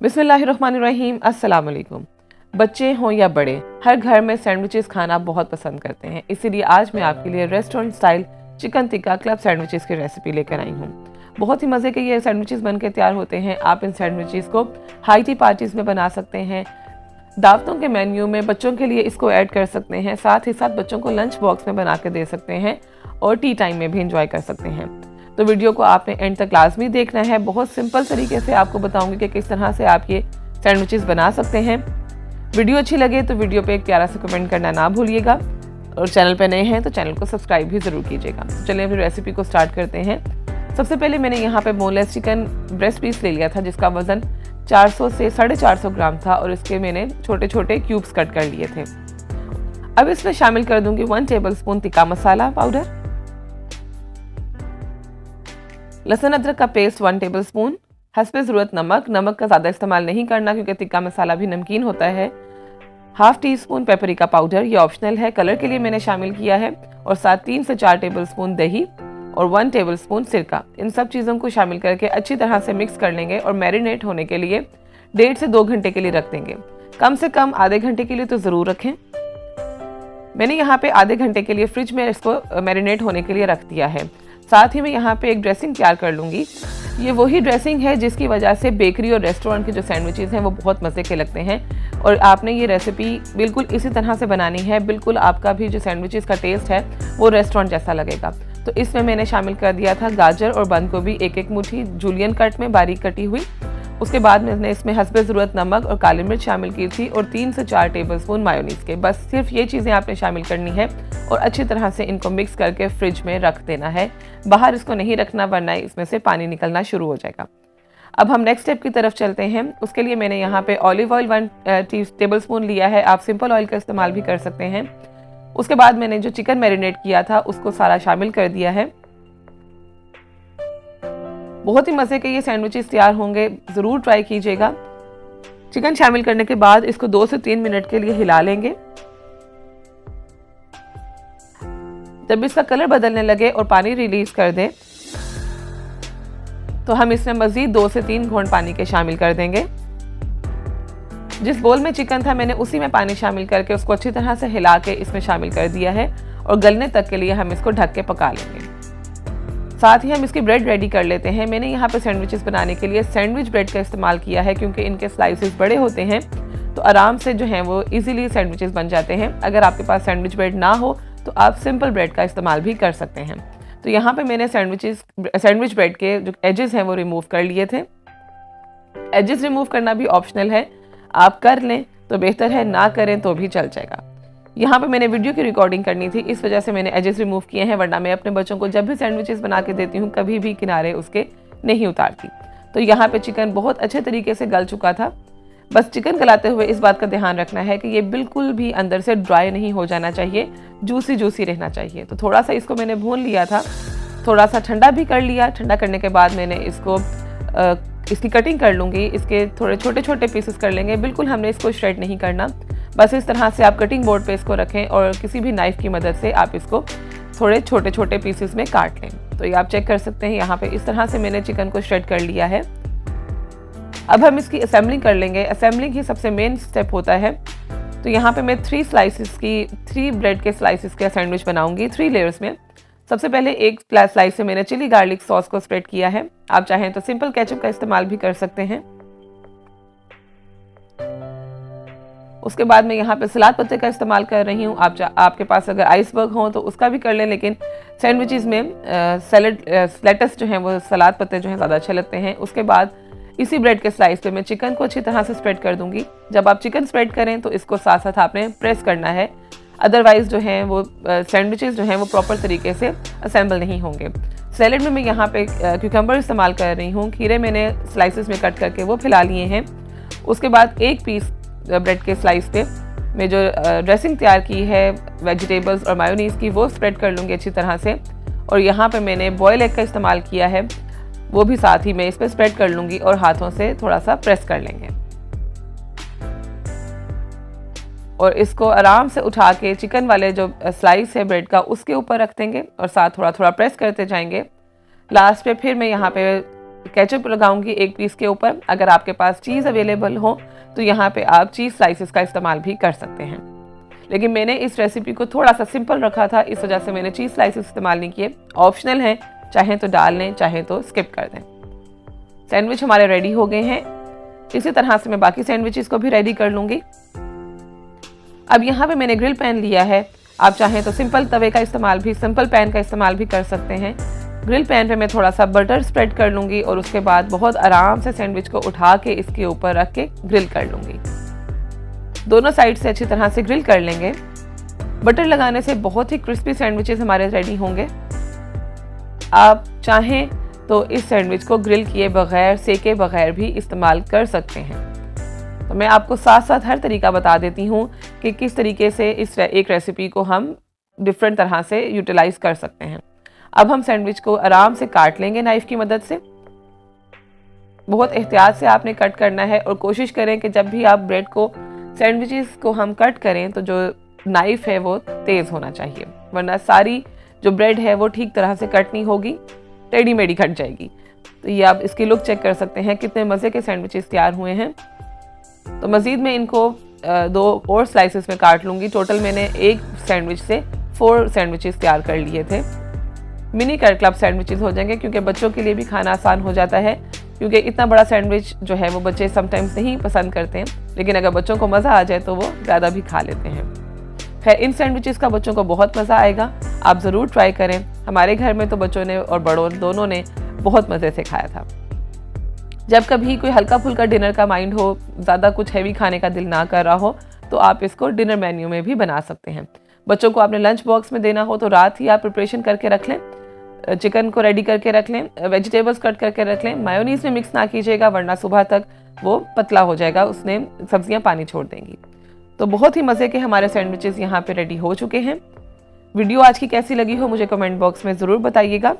बिस्मिल्लाहिर्रहमानिर्रहीम। अस्सलाम वालेकुम। बच्चे हों या बड़े, हर घर में सैंडविचेस खाना बहुत पसंद करते हैं। इसीलिए आज मैं आपके लिए restaurant style chicken tikka club sandwiches की रेसिपी लेकर आई हूँ। बहुत ही मज़े के ये सैंडविचेस बनकर तैयार होते हैं। आप इन सैंडविचेस को हाई टी पार्टीज़ में बना सकते हैं, दावतों के मेन्यू में बच्चों के लिए इसको ऐड कर सकते हैं, साथ ही साथ बच्चों को लंच बॉक्स में बना के दे सकते हैं और टी टाइम में भी इंजॉय कर सकते हैं। तो वीडियो को आपने एंड तक लाजमी देखना है। बहुत सिंपल तरीके से आपको बताऊंगी कि किस तरह से आप ये सैंडविचेस बना सकते हैं। वीडियो अच्छी लगे तो वीडियो पे एक प्यारा सा कमेंट करना ना भूलिएगा और चैनल पे नए हैं तो चैनल को सब्सक्राइब भी ज़रूर कीजिएगा। चलिए अपनी रेसिपी को स्टार्ट करते हैं। सबसे पहले मैंने यहाँ पे बोनलेस चिकन ब्रेस्ट पीस ले लिया था जिसका वज़न 400 से 450 ग्राम था और इसके मैंने छोटे छोटे क्यूब्स कट कर लिए थे। अब इसमें शामिल कर दूंगी 1 टेबलस्पून टिक्का मसाला पाउडर, लहसुन अदरक का पेस्ट 1 टेबलस्पून, हस्बे ज़रूरत नमक। नमक का ज़्यादा इस्तेमाल नहीं करना क्योंकि टिक्का मसाला भी नमकीन होता है। Half tea spoon paprika powder, ये ऑप्शनल है, कलर के लिए मैंने शामिल किया है। और साथ 3 से 4 टेबलस्पून दही और 1 टेबलस्पून सिरका। इन सब चीज़ों को शामिल करके अच्छी तरह से मिक्स कर लेंगे और मैरिनेट होने के लिए 1.5 से 2 घंटे के लिए रख देंगे। कम से कम आधे घंटे के लिए तो ज़रूर रखें। मैंने यहाँ पे आधे घंटे के लिए फ्रिज में इसको मैरिनेट होने के लिए रख दिया है। साथ ही मैं यहाँ पे एक ड्रेसिंग तैयार कर लूँगी। ये वही ड्रेसिंग है जिसकी वजह से बेकरी और रेस्टोरेंट के जो सैंडविचेस हैं वो बहुत मज़े के लगते हैं और आपने ये रेसिपी बिल्कुल इसी तरह से बनानी है। बिल्कुल आपका भी जो सैंडविचेस का टेस्ट है वो रेस्टोरेंट जैसा लगेगा। तो इसमें मैंने शामिल कर दिया था गाजर और बंद गोभी 1-1 मुट्ठी जूलियन कट में बारीक कटी हुई। उसके बाद मैंने इसमें हस्बे ज़रूरत नमक और काली मिर्च शामिल की थी और 3 से 4 टेबलस्पून मायोनीज़ के। बस सिर्फ ये चीज़ें आपने शामिल करनी है और अच्छी तरह से इनको मिक्स करके फ्रिज में रख देना है। बाहर इसको नहीं रखना वरना इसमें से पानी निकलना शुरू हो जाएगा। अब हम नेक्स्ट स्टेप की तरफ चलते हैं। उसके लिए मैंने यहाँ पे ऑलिव ऑयल 1 टेबलस्पून लिया है। आप सिंपल ऑयल का इस्तेमाल भी कर सकते हैं। उसके बाद मैंने जो चिकन मैरिनेट किया था उसको सारा शामिल कर दिया है। बहुत ही मज़े के ये सैंडविचेस तैयार होंगे, ज़रूर ट्राई कीजिएगा। चिकन शामिल करने के बाद इसको 2 से 3 मिनट के लिए हिला लेंगे। जब इसका कलर बदलने लगे और पानी रिलीज कर दे तो हम इसमें मज़ीद 2 से 3 घोंट पानी के शामिल कर देंगे। जिस बोल में चिकन था मैंने उसी में पानी शामिल करके उसको अच्छी तरह से हिला के इसमें शामिल कर दिया है और गलने तक के लिए हम इसको ढक के पका लेंगे। साथ ही हम इसकी ब्रेड रेडी कर लेते हैं। मैंने यहाँ पे सैंडविचेस बनाने के लिए सैंडविच ब्रेड का इस्तेमाल किया है क्योंकि इनके स्लाइसेस बड़े होते हैं तो आराम से जो हैं वो इजीली सैंडविचेस बन जाते हैं। अगर आपके पास सैंडविच ब्रेड ना हो तो आप सिंपल ब्रेड का इस्तेमाल भी कर सकते हैं। तो यहाँ पे मैंने सैंडविच ब्रेड के जो एजेस हैं वो रिमूव कर लिए थे। एजेस रिमूव करना भी ऑप्शनल है, आप कर लें तो बेहतर है, ना करें तो भी चल जाएगा। यहाँ पे मैंने वीडियो की रिकॉर्डिंग करनी थी इस वजह से मैंने एजेस रिमूव किए हैं, वरना मैं अपने बच्चों को जब भी सैंडविचेस बना के देती हूँ कभी भी किनारे उसके नहीं उतारती। तो यहाँ पे चिकन बहुत अच्छे तरीके से गल चुका था। बस चिकन गलाते हुए इस बात का ध्यान रखना है कि ये बिल्कुल भी अंदर से ड्राई नहीं हो जाना चाहिए, जूसी जूसी रहना चाहिए। तो थोड़ा सा इसको मैंने भून लिया था, थोड़ा सा ठंडा भी कर लिया। ठंडा करने के बाद मैंने इसकी कटिंग कर लूँगी। इसके थोड़े छोटे छोटे पीसेस कर लेंगे। बिल्कुल हमने इसको श्रेड नहीं करना, बस इस तरह से आप कटिंग बोर्ड पे इसको रखें और किसी भी नाइफ़ की मदद से आप इसको थोड़े छोटे छोटे पीसेस में काट लें। तो ये आप चेक कर सकते हैं, यहाँ पे इस तरह से मैंने चिकन को श्रेड कर लिया है। अब हम इसकी असेंबलिंग कर लेंगे। असेंबलिंग ही सबसे मेन स्टेप होता है। तो यहाँ पे मैं 3 ब्रेड के स्लाइसिस का सैंडविच बनाऊंगी 3 लेयर्स में। सबसे पहले एक स्लाइस से मैंने चिली गार्लिक सॉस को स्प्रेड किया है। आप चाहें तो सिंपल केचप का इस्तेमाल भी कर सकते हैं। उसके बाद मैं यहाँ पे सलाद पत्ते का इस्तेमाल कर रही हूँ। आपके पास अगर आइसबर्ग हो तो उसका भी कर लें, लेकिन सैंडविचेस में लेटस जो हैं वो सलाद पत्ते जो हैं ज़्यादा अच्छे लगते हैं। उसके बाद इसी ब्रेड के स्लाइस पे मैं चिकन को अच्छी तरह से स्प्रेड कर दूंगी। जब आप चिकन स्प्रेड करें तो इसको साथ साथ आपने प्रेस करना है, अदरवाइज जो हैं वो सैंडविचेस जो हैं वो प्रॉपर तरीके से असेंबल नहीं होंगे। सैलेड में मैं यहाँ पे क्यूकम्बर इस्तेमाल कर रही हूँ। खीरे मैंने स्लाइसेस में कट करके वो फैला लिए हैं। उसके बाद 1 पीस ब्रेड के स्लाइस पे मैं जो ड्रेसिंग तैयार की है वेजिटेबल्स और मायोनीज़ की वो स्प्रेड कर लूँगी अच्छी तरह से। और यहाँ पे मैंने बॉयल एग का इस्तेमाल किया है, वो भी साथ ही मैं इस पर स्प्रेड कर लूँगी और हाथों से थोड़ा सा प्रेस कर लेंगे और इसको आराम से उठा के चिकन वाले जो स्लाइस है ब्रेड का उसके ऊपर रख देंगे और साथ थोड़ा थोड़ा प्रेस करते जाएंगे। लास्ट पे फिर मैं यहाँ पे केचप लगाऊंगी एक पीस के ऊपर। अगर आपके पास चीज़ अवेलेबल हो तो यहाँ पे आप चीज़ स्लाइसेस का इस्तेमाल भी कर सकते हैं, लेकिन मैंने इस रेसिपी को थोड़ा सा सिंपल रखा था, इस वजह से मैंने चीज़ स्लाइसेस इस्तेमाल नहीं किए। ऑप्शनल है, चाहें तो डाल लें, चाहें तो स्किप कर दें। सैंडविच हमारे रेडी हो गए हैं। इसी तरह से मैं बाकी सैंडविचेस को भी रेडी कर लूँगी। अब यहाँ पे मैंने ग्रिल पैन लिया है। आप चाहें तो सिंपल तवे का इस्तेमाल भी, सिंपल पैन का इस्तेमाल भी कर सकते हैं। ग्रिल पैन पे मैं थोड़ा सा बटर स्प्रेड कर लूँगी और उसके बाद बहुत आराम से सैंडविच को उठा के इसके ऊपर रख के ग्रिल कर लूँगी। दोनों साइड से अच्छी तरह से ग्रिल कर लेंगे। बटर लगाने से बहुत ही क्रिस्पी सैंडविचेस हमारे रेडी होंगे। आप चाहें तो इस सैंडविच को ग्रिल किए बगैर, सेके बगैर भी इस्तेमाल कर सकते हैं। तो मैं आपको साथ साथ हर तरीका बता देती हूँ कि किस तरीके से इस एक रेसिपी को हम डिफरेंट तरह से यूटिलाइज कर सकते हैं। अब हम सैंडविच को आराम से काट लेंगे नाइफ़ की मदद से। बहुत एहतियात से आपने कट करना है और कोशिश करें कि जब भी आप ब्रेड को, सैंडविचेस को हम कट करें तो जो नाइफ़ है वो तेज़ होना चाहिए, वरना सारी जो ब्रेड है वो ठीक तरह से कट नहीं होगी, टेढ़ी मेढ़ी कट जाएगी। तो ये आप इसकी लुक चेक कर सकते हैं कितने मज़े के सैंडविचेस तैयार हुए हैं। तो मज़ीद मैं इनको 2 और स्लाइसेस में काट लूँगी। टोटल मैंने एक सैंडविच से 4 सैंडविचेस तैयार कर लिए थे। मिनी क्लब सैंडविचेस हो जाएंगे, क्योंकि बच्चों के लिए भी खाना आसान हो जाता है, क्योंकि इतना बड़ा सैंडविच जो है वो बच्चे समटाइम्स नहीं पसंद करते हैं, लेकिन अगर बच्चों को मज़ा आ जाए तो वो ज़्यादा भी खा लेते हैं। खैर, इन सैंडविचेस का बच्चों को बहुत मज़ा आएगा, आप ज़रूर ट्राई करें। हमारे घर में तो बच्चों ने और बड़ों दोनों ने बहुत मज़े से खाया था। जब कभी कोई हल्का फुल्का डिनर का माइंड हो, ज़्यादा कुछ हैवी खाने का दिल ना कर रहा हो, तो आप इसको डिनर मेन्यू में भी बना सकते हैं। बच्चों को आपने लंच बॉक्स में देना हो तो रात ही आप प्रिपरेशन करके रख लें, चिकन को रेडी करके रख लें, वेजिटेबल्स कट करके रख लें। मायोनीज़ में मिक्स ना कीजिएगा, वरना सुबह तक वो पतला हो जाएगा, उसने सब्जियां पानी छोड़ देंगी। तो बहुत ही मज़े के हमारे सैंडविचेस यहाँ पे रेडी हो चुके हैं। वीडियो आज की कैसी लगी हो मुझे कमेंट बॉक्स में ज़रूर बताइएगा।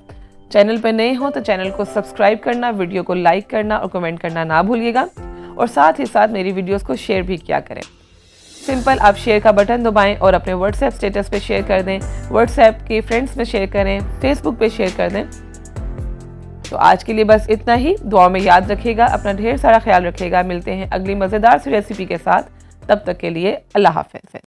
चैनल पर नए हो तो चैनल को सब्सक्राइब करना, वीडियो को लाइक करना और कमेंट करना ना भूलिएगा, और साथ ही साथ मेरी वीडियोज़ को शेयर भी किया करें। सिंपल, आप शेयर का बटन दबाएं और अपने व्हाट्सएप स्टेटस पे शेयर कर दें, व्हाट्सएप के फ्रेंड्स में शेयर करें, फेसबुक पे शेयर कर दें। तो आज के लिए बस इतना ही। दुआ में याद रखिएगा, अपना ढेर सारा ख्याल रखिएगा। मिलते हैं अगली मज़ेदार सी रेसिपी के साथ, तब तक के लिए अल्लाह हाफ़िज़।